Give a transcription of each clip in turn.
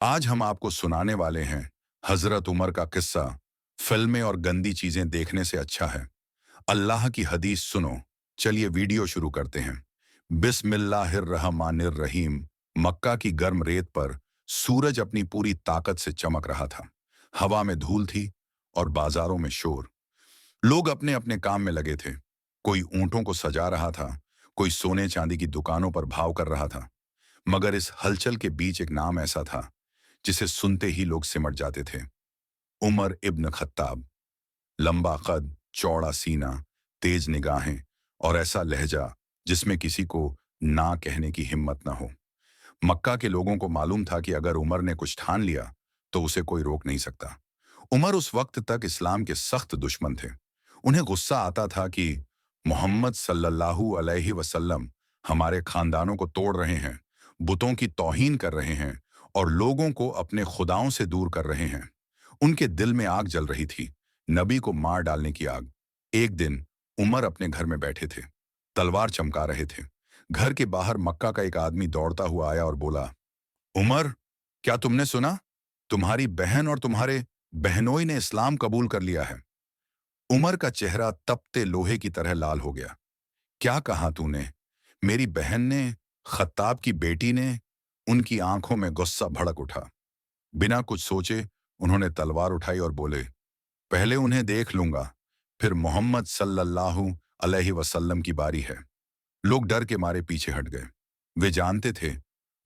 आज हम आपको सुनाने वाले हैं हजरत उमर का किस्सा। फिल्में और गंदी चीजें देखने से अच्छा है अल्लाह की हदीस सुनो। चलिए वीडियो शुरू करते हैं। बिस्मिल्लाहिर्रहमानिर्रहीम। मक्का की गर्म रेत पर सूरज अपनी पूरी ताकत से चमक रहा था। हवा में धूल थी और बाजारों में शोर। लोग अपने अपने काम में लगे थे। कोई ऊंटों को सजा रहा था, कोई सोने चांदी की दुकानों पर भाव कर रहा था। मगर इस हलचल के बीच एक नाम ऐसा था जिसे सुनते ही लोग सिमट जाते थे। उमर इब्न खत्ताब। लंबा कद, चौड़ा सीना, तेज निगाहें और ऐसा लहजा जिसमें किसी को ना कहने की हिम्मत ना हो। मक्का के लोगों को मालूम था कि अगर उमर ने कुछ ठान लिया तो उसे कोई रोक नहीं सकता। उमर उस वक्त तक इस्लाम के सख्त दुश्मन थे। उन्हें गुस्सा आता था कि मोहम्मद सल्लल्लाहु अलैहि वसल्लम हमारे खानदानों को तोड़ रहे हैं, बुतों की तौहीन कर रहे हैं और लोगों को अपने खुदाओं से दूर कर रहे हैं। उनके दिल में आग जल रही थी, नबी को मार डालने की आग। एक दिन उमर अपने घर में बैठे थे, तलवार चमका रहे थे। घर के बाहर मक्का का एक आदमी दौड़ता हुआ आया और बोला, उमर, क्या तुमने सुना? तुम्हारी बहन और तुम्हारे बहनोई ने इस्लाम कबूल कर लिया है। उमर का चेहरा तपते लोहे की तरह लाल हो गया। क्या कहा तूने? मेरी बहन ने? खत्ताब की बेटी ने? उनकी आंखों में गुस्सा भड़क उठा। बिना कुछ सोचे उन्होंने तलवार उठाई और बोले, पहले उन्हें देख लूंगा, फिर मोहम्मद सल्लल्लाहु अलैहि वसल्लम की बारी है। लोग डर के मारे पीछे हट गए। वे जानते थे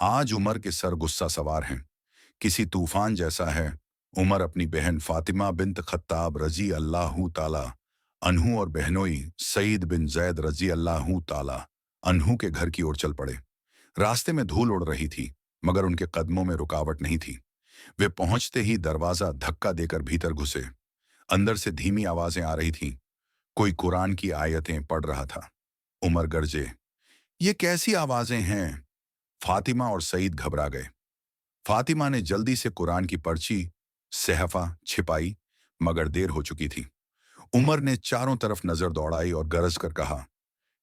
आज उमर के सर गुस्सा सवार हैं, किसी तूफान जैसा है। उमर अपनी बहन फातिमा बिन्त खत्ताब रजी अल्लाहु ताला अनहु और बहनोई सईद बिन जैद रजी अल्लाहु ताला अनहु के घर की ओर चल पड़े। रास्ते में धूल उड़ रही थी, मगर उनके कदमों में रुकावट नहीं थी। वे पहुंचते ही दरवाजा धक्का देकर भीतर घुसे। अंदर से धीमी आवाजें आ रही थीं। कोई कुरान की आयतें पढ़ रहा था। उमर गरजे, ये कैसी आवाजें हैं? फातिमा और सईद घबरा गए। फातिमा ने जल्दी से कुरान की पर्ची सहफा छिपाई, मगर देर हो चुकी थी। उमर ने चारों तरफ नजर दौड़ाई और गरज कर कहा,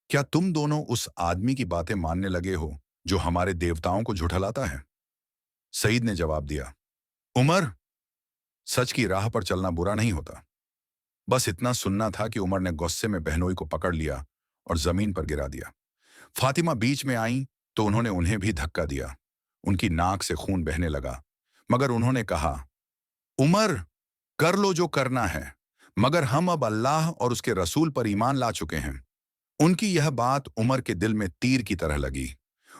क्या तुम दोनों उस आदमी की बातें मानने लगे हो जो हमारे देवताओं को झुठलाता है? सईद ने जवाब दिया, उमर, सच की राह पर चलना बुरा नहीं होता। बस इतना सुनना था कि उमर ने गुस्से में बहनोई को पकड़ लिया और जमीन पर गिरा दिया। फातिमा बीच में आई तो उन्होंने उन्हें भी धक्का दिया। उनकी नाक से खून बहने लगा, मगर उन्होंने कहा, उमर, कर लो जो करना है, मगर हम अब अल्लाह और उसके रसूल पर ईमान ला चुके हैं। उनकी यह बात उमर के दिल में तीर की तरह लगी।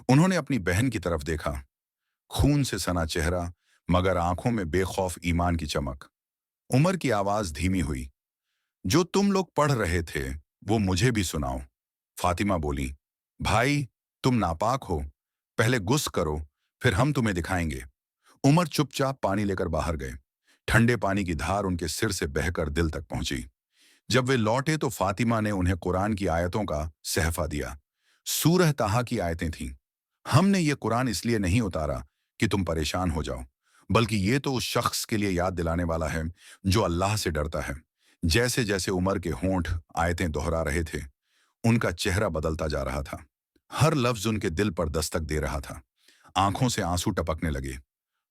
उन्होंने अपनी बहन की तरफ देखा, खून से सना चेहरा, मगर आंखों में बेखौफ ईमान की चमक। उमर की आवाज धीमी हुई, जो तुम लोग पढ़ रहे थे वो मुझे भी सुनाओ। फातिमा बोली, भाई, तुम नापाक हो, पहले गुस्स करो, फिर हम तुम्हें दिखाएंगे। उमर चुपचाप पानी लेकर बाहर गए। ठंडे पानी की धार उनके सिर से बहकर दिल तक पहुंची। जब वे लौटे तो फातिमा ने उन्हें कुरान की आयतों का सहफा दिया। सूरह ताहा की आयतें थीं। हमने ये कुरान इसलिए नहीं उतारा कि तुम परेशान हो जाओ, बल्कि ये तो उस शख्स के लिए याद दिलाने वाला है जो अल्लाह से डरता है। जैसे जैसे उमर के होंठ आयतें दोहरा रहे थे, उनका चेहरा बदलता जा रहा था। हर लफ्ज उनके दिल पर दस्तक दे रहा था। आंखों से आंसू टपकने लगे।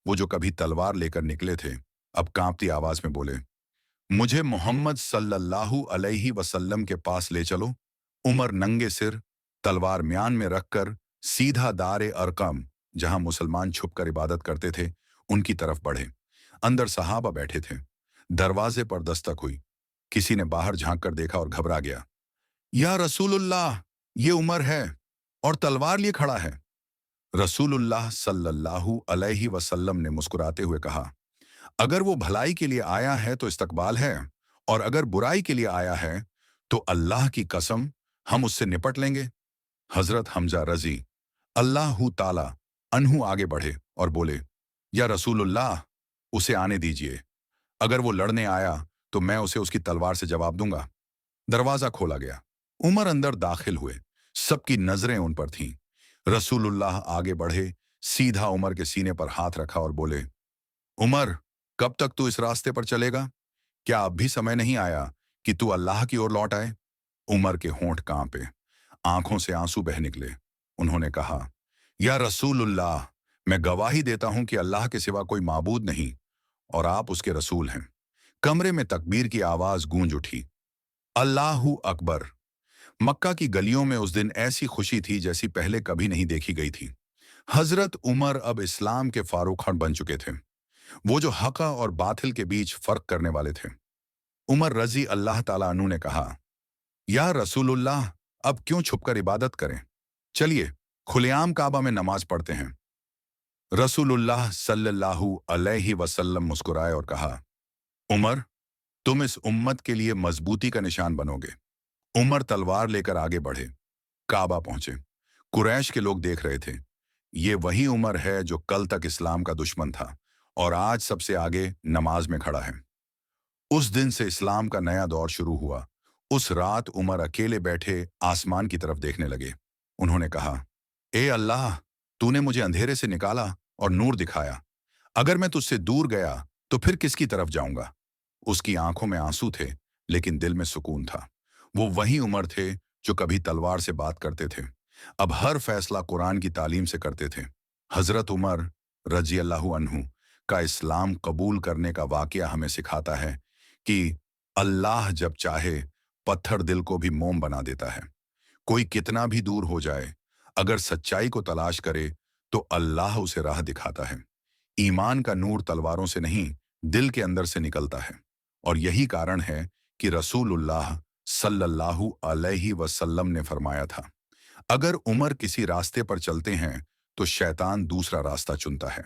वो जो कभी तलवार लेकर निकले थे, अब कांपती आवाज में बोले, मुझे मोहम्मद सल्लल्लाहु अलैहि वसल्लम के पास ले चलो। उमर नंगे सिर, तलवार म्यान में रखकर सीधा दारे अरकम, जहां मुसलमान छुपकर इबादत करते थे, उनकी तरफ बढ़े। अंदर सहाबा बैठे थे। दरवाजे पर दस्तक हुई। किसी ने बाहर झांक कर देखा और घबरा गया। या रसूलुल्लाह, ये उमर है और तलवार लिए खड़ा है। रसूलुल्लाह सल्लल्लाहु अलैहि वसल्लम ने मुस्कुराते हुए कहा, अगर वो भलाई के लिए आया है तो इस्तकबाल है, और अगर बुराई के लिए आया है तो अल्लाह की कसम, हम उससे निपट लेंगे। हजरत हमजा रजी अल्लाहु ताला अनहु आगे बढ़े और बोले, या रसूलुल्लाह, उसे आने दीजिए। अगर वो लड़ने आया तो मैं उसे उसकी तलवार से जवाब दूंगा। दरवाजा खोला गया। उमर अंदर दाखिल हुए। सबकी नजरें उन पर थीं। रसूलुल्लाह आगे बढ़े, सीधा उमर के सीने पर हाथ रखा और बोले, उमर, कब तक तू इस रास्ते पर चलेगा? क्या अब भी समय नहीं आया कि तू अल्लाह की ओर लौट आए? उमर के होंठ कांपे, आंखों से आंसू बह निकले। उन्होंने कहा, या रसूलुल्लाह, मैं गवाही देता हूं कि अल्लाह के सिवा कोई माबूद नहीं और आप उसके रसूल हैं। कमरे में तकबीर की आवाज गूंज उठी। अल्लाहू अकबर। मक्का की गलियों में उस दिन ऐसी खुशी थी जैसी पहले कभी नहीं देखी गई थी। हजरत उमर अब इस्लाम के फारूक बन चुके थे, वो जो हका और बातिल के बीच फर्क करने वाले थे। उमर रजी अल्लाह ताला अन्हु ने कहा, या रसूलुल्लाह, अब क्यों छुपकर इबादत करें? चलिए खुलेआम काबा में नमाज पढ़ते हैं। रसूलुल्लाह सल्लल्लाहु अलैहि वसल्लम मुस्कुराए और कहा, उमर, तुम इस उम्मत के लिए मजबूती का निशान बनोगे। उमर तलवार लेकर आगे बढ़े, काबा पहुंचे। कुरैश के लोग देख रहे थे। ये वही उमर है जो कल तक इस्लाम का दुश्मन था और आज सबसे आगे नमाज में खड़ा है। उस दिन से इस्लाम का नया दौर शुरू हुआ। उस रात उमर अकेले बैठे आसमान की तरफ देखने लगे। उन्होंने कहा, ए अल्लाह, तूने मुझे अंधेरे से निकाला और नूर दिखाया। अगर मैं तुझसे दूर गया तो फिर किसकी तरफ जाऊंगा? उसकी आंखों में आंसू थे, लेकिन दिल में सुकून था। वो वही उमर थे जो कभी तलवार से बात करते थे, अब हर फैसला कुरान की तालीम से करते थे। हजरत उमर रजी अल्लाहु अन्हु का इस्लाम कबूल करने का वाकया हमें सिखाता है कि अल्लाह जब चाहे पत्थर दिल को भी मोम बना देता है। कोई कितना भी दूर हो जाए, अगर सच्चाई को तलाश करे तो अल्लाह उसे राह दिखाता है। ईमान का नूर तलवारों से नहीं, दिल के अंदर से निकलता है। और यही कारण है कि रसूलुल्लाह सल्लल्लाहु अलैहि वसल्लम ने फरमाया था, अगर उमर किसी रास्ते पर चलते हैं तो शैतान दूसरा रास्ता चुनता है।